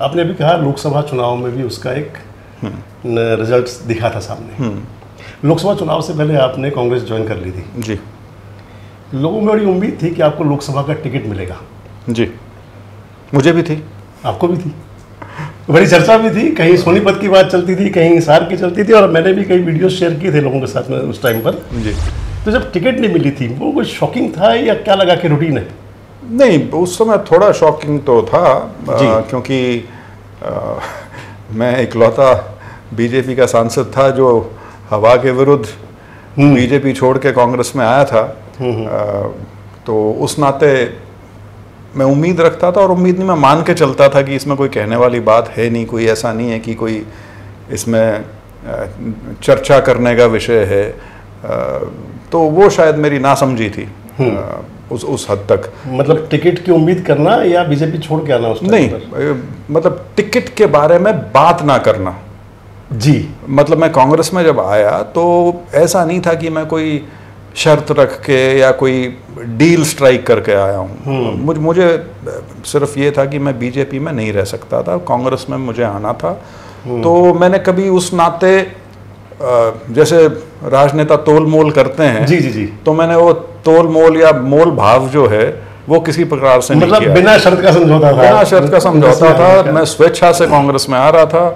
आपने अभी कहा लोकसभा चुनाव में भी उसका एक रिजल्ट दिखा था सामने। लोकसभा चुनाव से पहले आपने कांग्रेस ज्वाइन कर ली थी जी। लोगों में बड़ी उम्मीद थी कि आपको लोकसभा का टिकट मिलेगा। जी, मुझे भी थी, आपको भी थी, बड़ी चर्चा भी थी, कहीं सोनीपत की बात चलती थी, कहीं हिसार की चलती थी, और मैंने भी कई वीडियो शेयर किए थे लोगों के साथ में उस टाइम पर जी। तो जब टिकट नहीं मिली थी वो कुछ शॉकिंग था या क्या लगा कि रूटीन है? नहीं, उस समय थोड़ा शॉकिंग तो था क्योंकि मैं इकलौता बीजेपी का सांसद था जो हवा के विरुद्ध बीजेपी छोड़ के कांग्रेस में आया था। तो उस नाते मैं उम्मीद रखता था, और उम्मीद नहीं, मैं मान के चलता था कि इसमें कोई कहने वाली बात है नहीं, कोई ऐसा नहीं है कि कोई इसमें चर्चा करने का विषय है। तो वो शायद मेरी नासमझी थी उस हद तक। मतलब टिकट की उम्मीद करना या बीजेपी छोड़ के आना उस टाइम नहीं पर? मतलब टिकट के बारे में बात ना करना जी। मतलब मैं कांग्रेस में जब आया तो ऐसा नहीं था कि मैं कोई शर्त रख के या कोई डील स्ट्राइक करके आया हूँ। मुझे सिर्फ ये था कि मैं बीजेपी में नहीं रह सकता था, कांग्रेस में मुझे आना था। तो मैंने कभी उस नाते जैसे राजनेता तोल मोल करते हैं, जी जी जी, तो मैंने वो तोल मोल या मोल भाव जो है वो किसी प्रकार से नहीं किया। बिना शर्त का समझौता था। बिना शर्त का समझौता था। मैं स्वेच्छा से कांग्रेस में आ रहा था।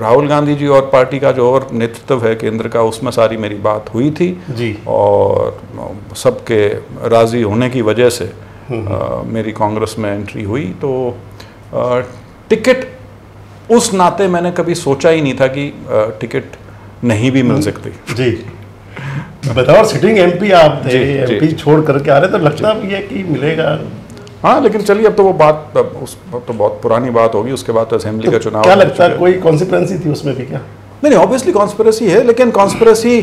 राहुल गांधी जी और पार्टी का जो और नेतृत्व है केंद्र का, उसमें सारी मेरी बात हुई थी जी। और सबके राजी होने की वजह से मेरी कांग्रेस में एंट्री हुई। तो टिकट उस नाते मैंने कभी सोचा ही नहीं था कि टिकट नहीं भी मिल सकती। जी बताओ, सिटिंग एमपी आप थे, एमपी छोड़ करके आ रहे, तो लगता भी है कि मिलेगा। हाँ, लेकिन चलिए अब तो वो बात तो बहुत पुरानी बात होगी। उसके बाद तो असेंबली का चुनाव। क्या लगता है कोई कॉन्सिक्वेंसी थी उसमें भी क्या? नहीं, ऑब्वियसली कॉन्स्पिरेसी है, लेकिन कॉन्स्पिरेसी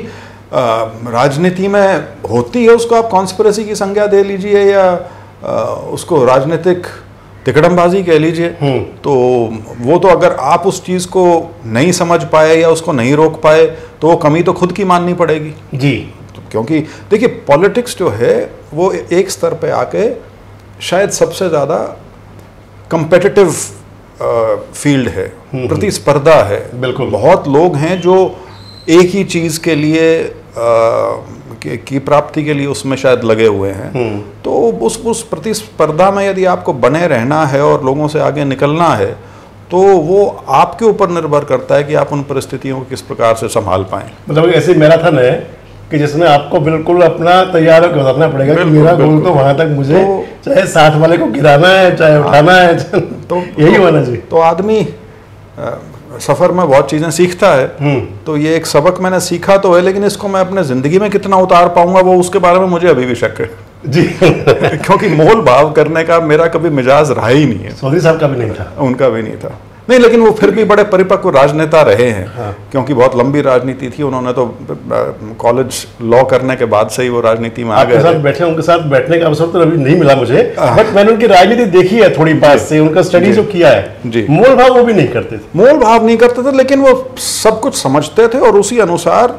राजनीति में होती है, उसको आप कॉन्स्पिरेसी की संज्ञा दे लीजिए या उसको राजनीतिक तिकड़मबाजी कह लीजिए। तो वो तो अगर आप उस चीज़ को नहीं समझ पाए या उसको नहीं रोक पाए तो वो कमी तो खुद की माननी पड़ेगी जी। क्योंकि देखिए पॉलिटिक्स जो है वो एक स्तर पे आके शायद सबसे ज़्यादा कंपेटिटिव फील्ड है, प्रतिस्पर्धा है। बिल्कुल। बहुत लोग हैं जो एक ही चीज़ के लिए की प्राप्ति के लिए उसमें शायद लगे हुए हैं। तो उस प्रतिस्पर्धा में यदि आपको बने रहना है और लोगों से आगे निकलना है तो वो आपके ऊपर निर्भर करता है कि आप उन परिस्थितियों को किस प्रकार से संभाल पाएं। मतलब ऐसे मैराथन है कि जिसमें आपको बिल्कुल अपना तैयार होकर उतरना पड़ेगा कि मेरा गोल तो वहां तक मुझे चाहे साथ वाले को गिराना है चाहे उठाना है, तो यही होना चाहिए। तो आदमी सफ़र में बहुत चीज़ें सीखता है। तो ये एक सबक मैंने सीखा तो है, लेकिन इसको मैं अपने ज़िंदगी में कितना उतार पाऊंगा वो उसके बारे में मुझे अभी भी शक है जी। क्योंकि मोल भाव करने का मेरा कभी मिजाज रहा ही नहीं है। चौधरी साहब का भी नहीं था। उनका भी नहीं था। नहीं, लेकिन वो फिर भी बड़े परिपक्व राजनेता रहे हैं। हाँ। क्योंकि बहुत लंबी राजनीति थी। उन्होंने तो कॉलेज लॉ करने के बाद से ही वो राजनीति में आ गए। साथ बैठे, उनके साथ बैठने का अवसर तो अभी नहीं मिला मुझे, बट मैंने उनकी राजनीति देखी है थोड़ी पास से, उनका स्टडी जो किया है जी। मोल भाव वो भी नहीं करते थे। मोल भाव नहीं करते थे, लेकिन वो सब कुछ समझते थे और उसी अनुसार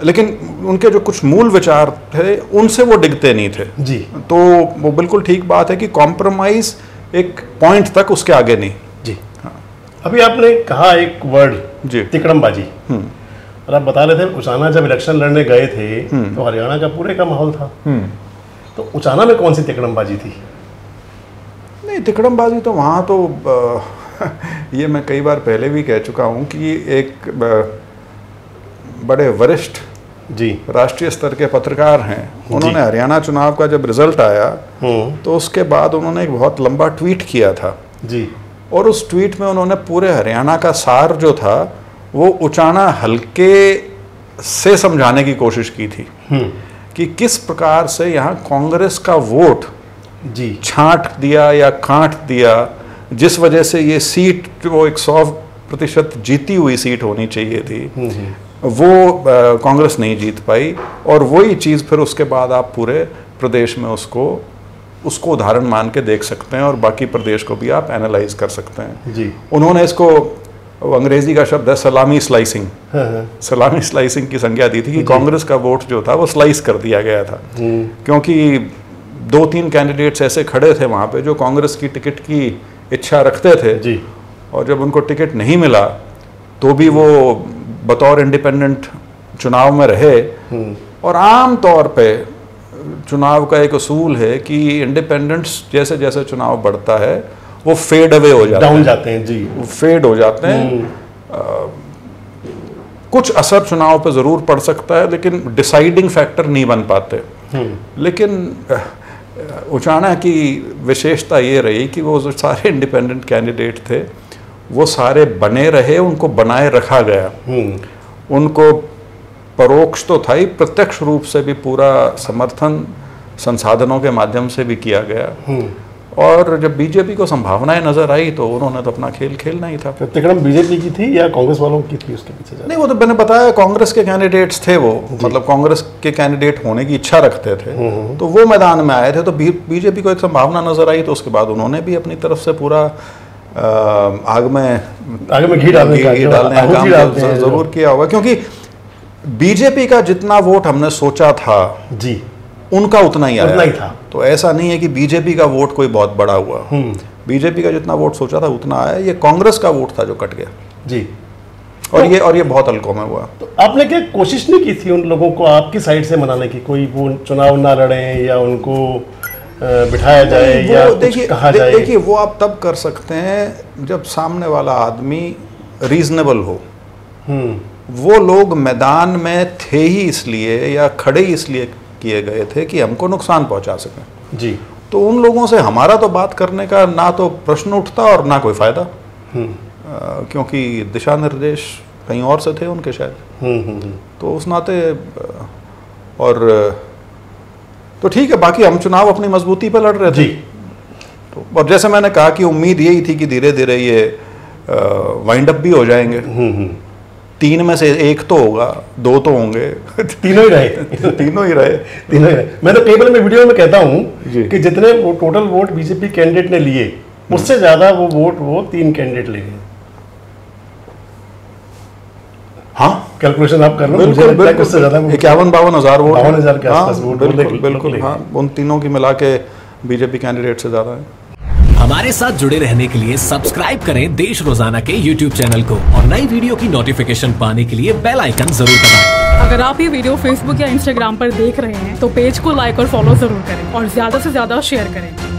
लेकिन उनके जो कुछ मूल विचार थे उनसे वो डिगते नहीं थे जी। तो वो बिल्कुल ठीक बात है कि कॉम्प्रोमाइज एक पॉइंट तक, उसके आगे नहीं जी। हाँ। अभी आपने कहा एक वर्ड जी, तिकड़मबाजी। और आप बता रहे थे उचाना जब इलेक्शन लड़ने गए थे तो हरियाणा का पूरे का माहौल था। तो उचाना में कौन सी तिकड़मबाजी थी? नहीं, तिकड़मबाजी तो वहाँ तो ये मैं कई बार पहले भी कह चुका हूँ कि एक बड़े वरिष्ठ जी राष्ट्रीय स्तर के पत्रकार हैं। उन्होंने हरियाणा चुनाव का जब रिजल्ट आया तो उसके बाद उन्होंने एक बहुत लंबा ट्वीट किया था जी। और उस ट्वीट में उन्होंने पूरे हरियाणा का सार जो था वो उचाना हल्के से समझाने की कोशिश की थी कि किस प्रकार से यहाँ कांग्रेस का वोट जी छांट दिया या काट दिया, जिस वजह से ये सीट वो 100% जीती हुई सीट होनी चाहिए थी वो कांग्रेस नहीं जीत पाई। और वही चीज़ फिर उसके बाद आप पूरे प्रदेश में उसको उदाहरण मान के देख सकते हैं और बाकी प्रदेश को भी आप एनालाइज कर सकते हैं जी। उन्होंने इसको, अंग्रेजी का शब्द है सलामी स्लाइसिंग, सलामी स्लाइसिंग की संज्ञा दी थी कि कांग्रेस का वोट जो था वो स्लाइस कर दिया गया था क्योंकि 2-3 कैंडिडेट्स ऐसे खड़े थे वहाँ पे जो कांग्रेस की टिकट की इच्छा रखते थे जी। और जब उनको टिकट नहीं मिला तो भी वो बतौर इंडिपेंडेंट चुनाव में रहे। और आम तौर पे चुनाव का एक असूल है कि इंडिपेंडेंट्स जैसे जैसे चुनाव बढ़ता है वो फेड अवे हो जाते हैं, डाउन जाते हैं जी, वो फेड हो जाते हैं। कुछ असर चुनाव पे ज़रूर पड़ सकता है लेकिन डिसाइडिंग फैक्टर नहीं बन पाते। लेकिन उचाना की विशेषता ये रही कि वो जो सारे इंडिपेंडेंट कैंडिडेट थे वो सारे बने रहे, उनको बनाए रखा गया। उनको परोक्ष तो था ही, प्रत्यक्ष रूप से भी पूरा समर्थन संसाधनों के माध्यम से भी किया गया। और जब बीजेपी को संभावनाएं नजर आई तो उन्होंने तो अपना खेल खेलना ही था। तिकड़म बीजेपी की थी या कांग्रेस वालों की थी उसके पीछे? नहीं, वो तो मैंने बताया कांग्रेस के कैंडिडेट्स थे वो, मतलब कांग्रेस के कैंडिडेट होने की इच्छा रखते थे तो वो मैदान में आए थे। तो बीजेपी को एक संभावना नजर आई तो उसके बाद उन्होंने भी अपनी तरफ से पूरा आग में घी डालने का काम जरूर किया होगा, क्योंकि बीजेपी का जितना वोट हमने सोचा था जी उनका उतना ही था। तो ऐसा नहीं है कि बीजेपी का वोट कोई बहुत बड़ा हुआ। बीजेपी का जितना वोट सोचा था उतना आया, ये कांग्रेस का वोट था जो कट गया जी। और ये बहुत हल्कों में हुआ। तो आपने क्या कोशिश नहीं की थी उन लोगों को आपकी साइड से मनाने की, कोई वो चुनाव ना लड़े या उनको बिठाया जाए या कहा जाए? देखिए वो आप तब कर सकते हैं जब सामने वाला आदमी रीजनेबल हो। वो लोग मैदान में थे ही इसलिए या खड़े ही इसलिए किए गए थे कि हमको नुकसान पहुंचा सकें जी। तो उन लोगों से हमारा तो बात करने का ना तो प्रश्न उठता और ना कोई फायदा, क्योंकि दिशा निर्देश कहीं और से थे उनके शायद। तो उस नाते और तो ठीक है, बाकी हम चुनाव अपनी मजबूती पे लड़ रहे थे तो, और जैसे मैंने कहा कि उम्मीद यही थी कि धीरे धीरे ये वाइंड अप भी हो जाएंगे। 3 में से 1 तो होगा, 2 तो होंगे, तीनों ही रहे। तीनों ही रहे। मैं तो केवल में वीडियो में कहता हूँ कि जितने वो टोटल वोट बीजेपी कैंडिडेट ने लिए उससे ज्यादा वो वोट वो 3 कैंडिडेट ले गए। हाँ, कैलकुलेशन आप कर लो। बिल्कुल 51-52 हज़ार वोट, 52,000 के आसपास वोट। बिल्कुल हाँ, उन तीनों की मिला के बीजेपी कैंडिडेट से ज्यादा है। हमारे साथ जुड़े रहने के लिए सब्सक्राइब करें देश रोजाना के YouTube चैनल को और नई वीडियो की नोटिफिकेशन पाने के लिए बेल आइकन जरूर दबाएं। अगर आप ये वीडियो Facebook या Instagram पर देख रहे हैं तो पेज को लाइक और फॉलो जरूर करें और ज्यादा से ज्यादा शेयर करें।